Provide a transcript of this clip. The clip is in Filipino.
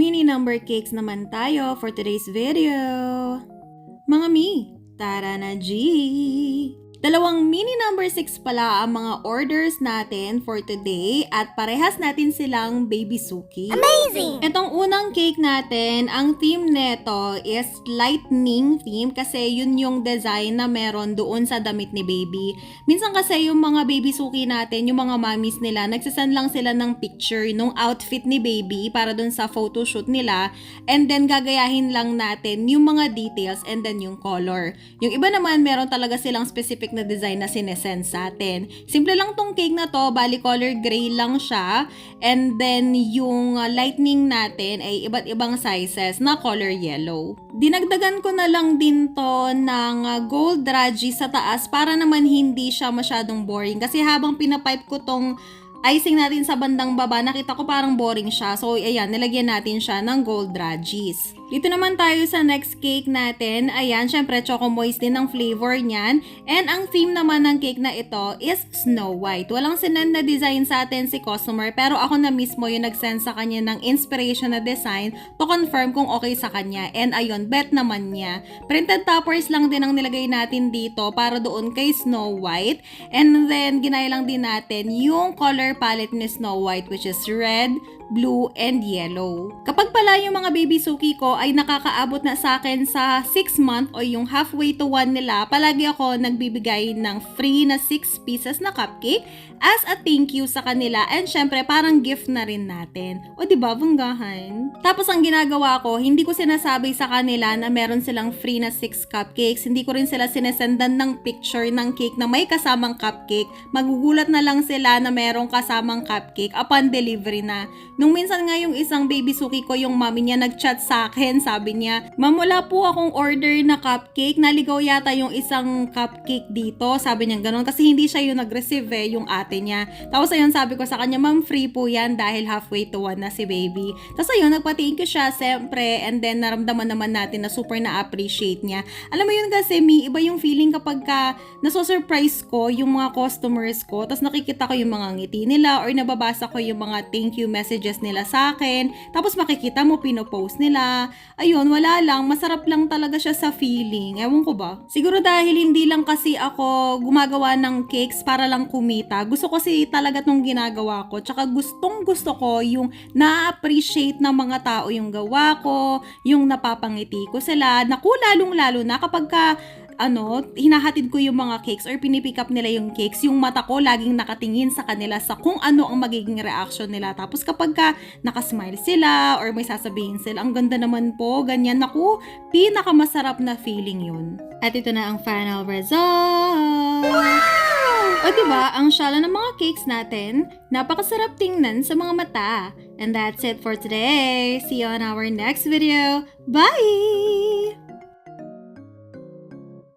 Mini number cakes naman tayo for today's video. Mga mi, tara na G! Dalawang mini number 6 pala ang mga orders natin for today at parehas natin silang baby suki. Amazing! Itong unang cake natin, ang theme neto is lightning theme kasi yun yung design na meron doon sa damit ni baby. Minsan kasi yung mga baby suki natin, yung mga mommies nila, nagsasend lang sila ng picture nung outfit ni baby para doon sa photoshoot nila and then gagayahin lang natin yung mga details and then yung color. Yung iba naman meron talaga silang specific na design na sinesend sa atin. Simple lang tong cake na to, bali color gray lang siya and then yung lightning natin ay iba't ibang sizes na color yellow. Dinagdagan ko na lang din to ng gold raji sa taas para naman hindi siya masyadong boring kasi habang pinapipe ko tong icing natin sa bandang baba, nakita ko parang boring siya. So, ayan, nilagyan natin siya ng gold rajis. Dito naman tayo sa next cake natin. Ayan, syempre, choco moist din ang flavor niyan. And ang theme naman ng cake na ito is Snow White. Walang sinend na design sa atin si customer, pero ako na mismo yung nag-send sa kanya ng inspiration na design to confirm kung okay sa kanya. And ayun, bet naman niya. Printed toppers lang din ang nilagay natin dito para doon kay Snow White. And then, ginaya lang din natin yung color palette ni Snow White which is red, blue, and yellow. Kapag pala yung mga baby suki ko ay nakakaabot na sa akin sa 6 month o yung halfway to 1 nila, palagi ako nagbibigay ng free na 6 pieces na cupcake as a thank you sa kanila and syempre parang gift na rin natin. O diba, banggahan? Tapos ang ginagawa ko, hindi ko sinasabi sa kanila na meron silang free na 6 cupcakes. Hindi ko rin sila sinesendan ng picture ng cake na may kasamang cupcake. Magugulat na lang sila na merong kasamang cupcake upon delivery na. Nung minsan nga yung isang baby suki ko, yung mami niya nag-chat sa akin, sabi niya, "Ma'am, wala po akong order na cupcake. Naligaw yata yung isang cupcake dito." Sabi niya gano'n kasi hindi siya yung nag-receive yung ate niya. Tapos ayun, sabi ko sa kanya, "Ma'am, free po yan dahil halfway to 1 na si baby." Tapos ayun, nagpa-thank you siya, siyempre, and then naramdaman naman natin na super na-appreciate niya. Alam mo yun kasi, iba yung feeling kapag ka naso-surprise ko yung mga customers ko, tapos nakikita ko yung mga ngiti nila or nababasa ko yung mga thank you messages nila sa akin, tapos makikita mo pinopost nila. Ayun, wala lang, masarap lang talaga siya sa feeling. Ewan ko ba? Siguro dahil hindi lang kasi ako gumagawa ng cakes para lang kumita. Gusto ko kasi talaga tong ginagawa ko. Tsaka gustong gusto ko yung na-appreciate ng mga tao yung gawa ko, yung napapangiti ko sila. Naku, lalong-lalo na kapag ka hinahatid ko yung mga cakes or pinipick up nila yung cakes, yung mata ko laging nakatingin sa kanila sa kung ano ang magiging reaction nila. Tapos kapag ka nakasmile sila or may sasabihin sila, "Ang ganda naman po," ganyan, naku, pinakamasarap na feeling yun. At ito na ang final result! Wow! O diba, ang syala ng mga cakes natin, napakasarap tingnan sa mga mata. And that's it for today. See you on our next video. Bye!